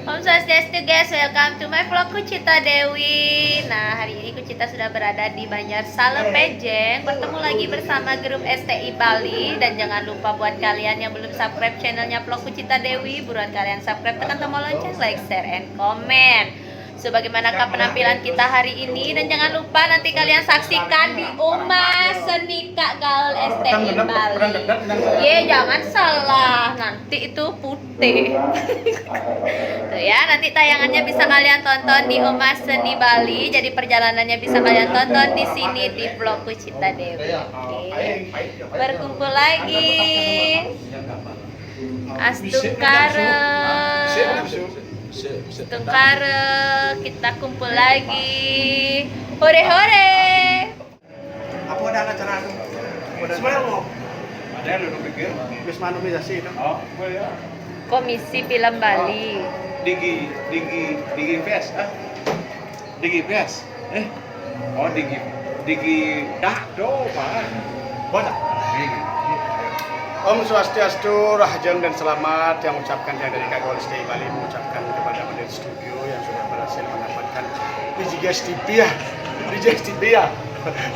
Om Swastiastu guys, welcome to my vlog Kucita Dewi. Nah, hari ini Kucita sudah berada di Banjarsala Pejeng. Bertemu lagi bersama grup STI Bali. Dan jangan lupa buat kalian yang belum subscribe channelnya vlog Kucita Dewi, buruan kalian subscribe, tekan tombol lonceng, like, share, and comment. Sebagaimanakah penampilan kita hari ini. Dan jangan lupa nanti kalian saksikan di Uma Seni Kak Gaul STI Bali. Ye, jangan salah, nanti itu putih. Tuh ya, nanti tayangannya bisa kalian tonton di Uma Seni Bali. Jadi perjalanannya bisa kalian tonton di sini di vlog Kucita Dewi. Oke. Berkumpul lagi. Astukara. Tengkara, kita kumpul lagi. Hore hore. Apa ada acara itu? Sebenarnya mau ada yang lu pikir Wisma nominasi itu? Oh, boleh ya. Komisi Film Bali. Digi Fest, Digi Fest. Oh, Digi dah do, Pak. Boleh. Om Swastiastu, Rahajeng dan selamat yang mengucapkan yang dari Kak Gaul STI Bali mengucapkan kepada pendiri studio yang sudah berhasil mendapatkan DJSTP ya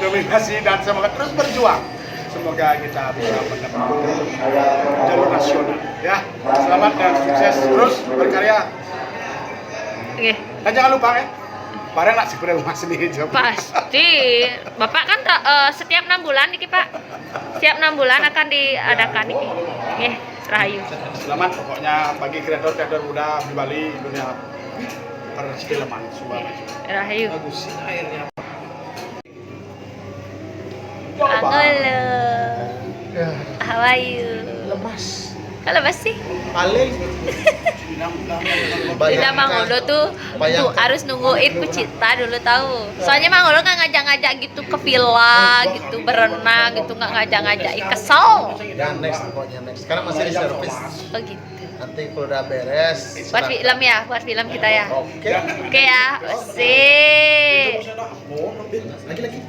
nominasi dan semoga terus berjuang. Semoga kita bisa mendapatkan jalur nasional ya. Selamat dan sukses terus berkarya. Oke. Dan jangan lupa ya. Barang nak sipure rumah sendiri jawab. Pasti. Bapak kan setiap 6 bulan nih, Pak. Setiap 6 bulan akan diadakan ini. Oke, Rahayu. Selamat pokoknya bagi kreator-kreator muda di Bali dunia perfilman semua maju. Rahayu. Bagus airnya. Halo. How are you? Lemas. Kalau masih Paling tidak Mangolo tuh harus nungguin Kucita dulu tahu. Soalnya Mangolo nggak ngajak-ngajak gitu ke villa gitu berenang gitu, nggak ngajak-ngajak, kesel. Dan next pokoknya next. Sekarang masih di service. Oh gitu. Nanti kalau udah beres. Buat film ya, buat film kita ya. Oke. Oke ya, sih. Lagi.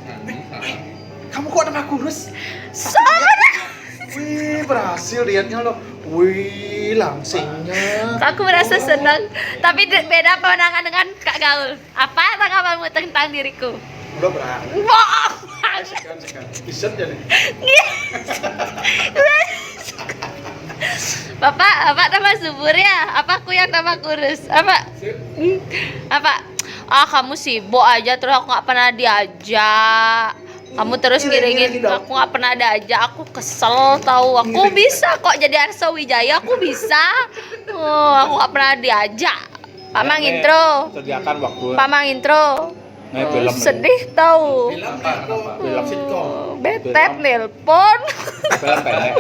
kamu kok nama kurus? Soalnya Wih, berhasil lihatnya lo. Wih, langsingnya. aku merasa senang. Tapi beda pandangan dengan Kak Gaul. Apa tanggapanmu tentang diriku? Udah berani. Bohong. Sekarang. Bisa jadi. Bapak tambah subur ya? Apa aku yang tambah kurus? Apa? Kamu sibuk aja terus aku nggak pernah diajak. Kamu terus ngiringin aku, nggak pernah diajak. Aku kesel tahu. Aku bisa kok jadi Arsa Wijaya, aku bisa. Aku nggak pernah diajak. Pak Mang intro. Sediakan waktu. Pak Mang intro. Film Sedih tahu. Film sitcom. Betet nelpon. Film pendek.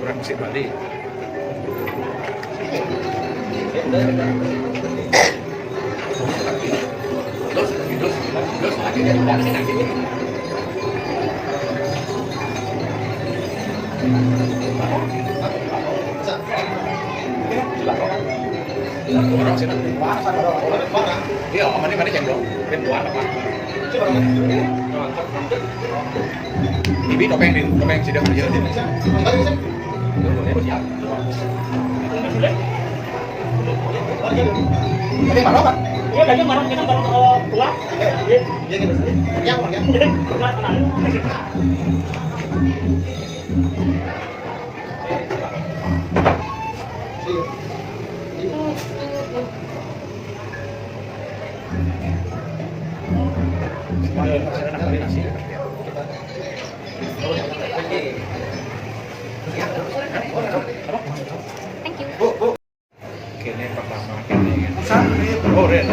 Kurang musik Bali. Orang sini iya, mana cendol, kan dua apa? Ibi topeng sudah kerja di sini. Ini mana Pak? Iya, lagi marah kita baru pulang. Iya, gitu. Yang mana? Thank you. Kini pertama kini. Oh, Ren.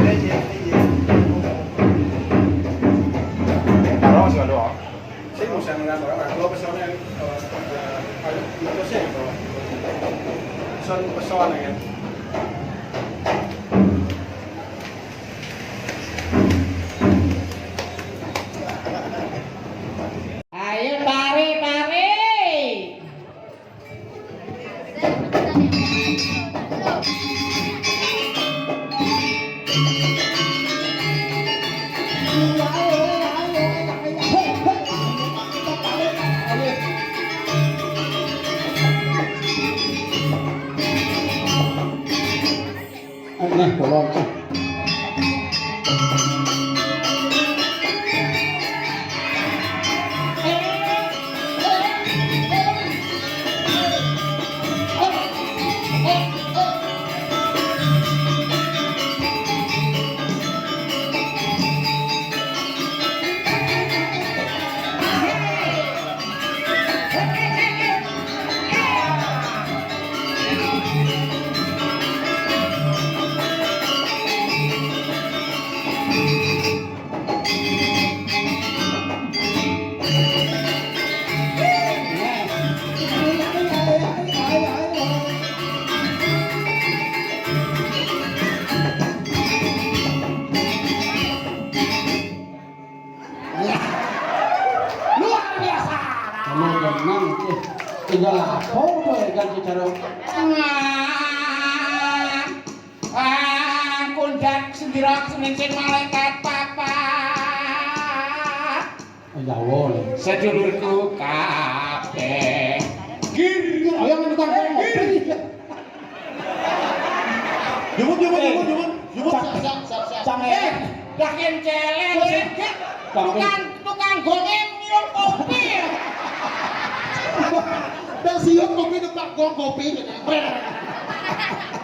tinggal apa tuh ganti cara kundak sendirak semencin malaikat papa jawol sedulurku kabeh gini ayo yang tukang kopi jumut siap yakin celeng tukang gongeng nyium kopi dan siung kopi tukang kopi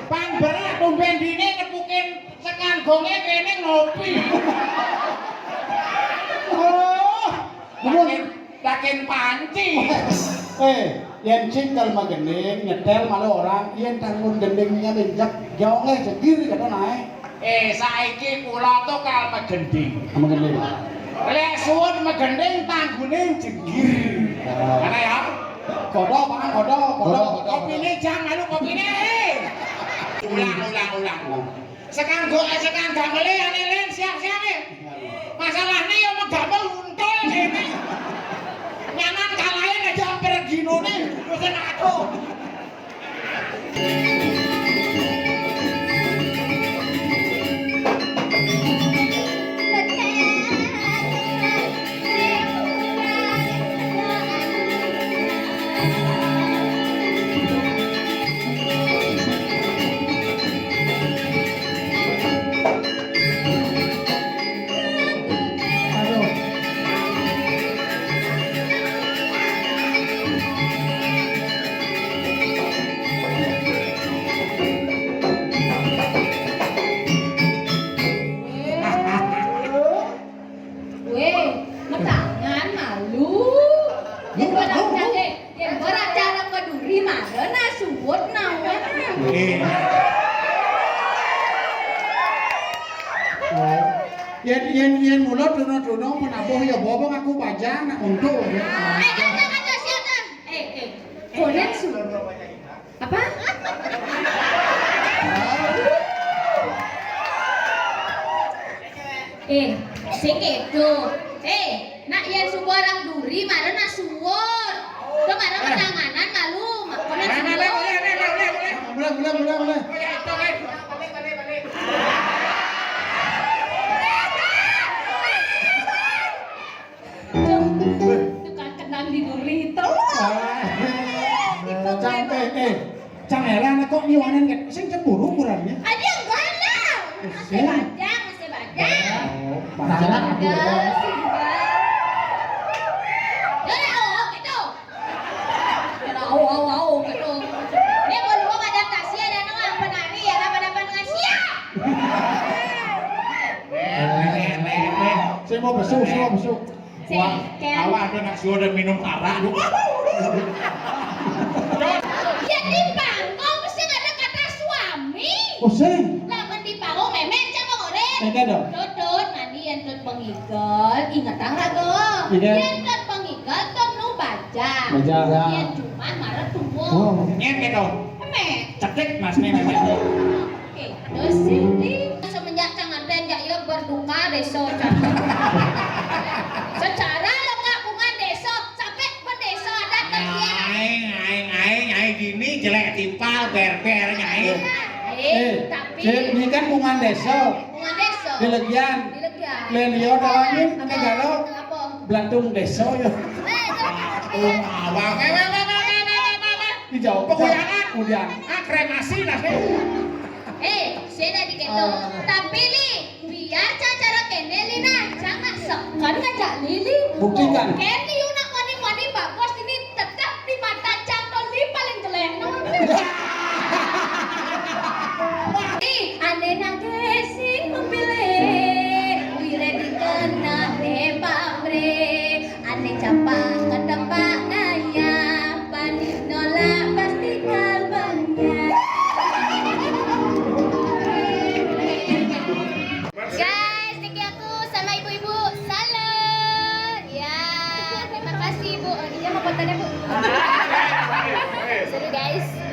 pan berat tumben dini ngepukin sekan gongeng kene ngopi yakin panci yang cingkal magening nyetel malah orang yang tanggung gendingnya benjak jauhnya segini kata naik saiki kula tuh kal megending sama gending lek suwun megending tanggune jenggir ana ya kodok pangan kodok kopine jangan lu kopine ulang sekarang gamele ane len siap-siap masalahnya yang menggamel untul ini nyaman kalahin aja hampir gino nih dosen aku yen mulut dono menabuh ya bobong aku pajang nak untuk siapa? Konen su. Apa? Sing itu. Nak yen suwarang duri marana suwur. Kemarin penanganan malu, konen suwur. Boleh. Tukang kenang di duri itu. Cang heran kok nyiwanin sing cemburu kurangnya. Ada enggak lah. Masih bajang. Bajang aku. Gitu. Dia belum adaptasi ada nama penari ya dapat dengan siap. Saya mau besuk. wah awak ada nak suruh dan minum arak Ya dipanggung mesti ada kata suami. Pusing. Lamun dipanggung memen coba goreng. Meke dong. Tutut mandi yang tut pengikat ingat rago. Iya. Yang tut pengikat tut nu baca. Baca. Yang cuma marah tumbuh. Oh. nyet gitu Emek. cetek mas nih memen Oke, terus ini semenjak cangan dan ya berduka deso cangan. Secara lengkapungan deso sampai pendeso ada kegiatan. Nyai gini jelek timpal ber-ber nyai Tapi ini kan bungan desa. bunga deso. Dilegian. Dilegian. Lelio dalangin ame galo. Apa? Belantung desa ya. awak Dijawab kemudian kremasi lah Saya dah diketo. Tapi li, biar cara kene lina jangan sekan ngajak lili. Buktikan. Kene yu nak mani bagus ini tetap di mata cantol li paling jelek. Ane nagesin memilih, wile dikenal de pamre, ane capang ketempat naya, panik nolak pasti kalbanya. Guys, thank you aku sama ibu-ibu. Salam. Ya, terima kasih Bu. Ini mau fotonya Bu. Seru guys.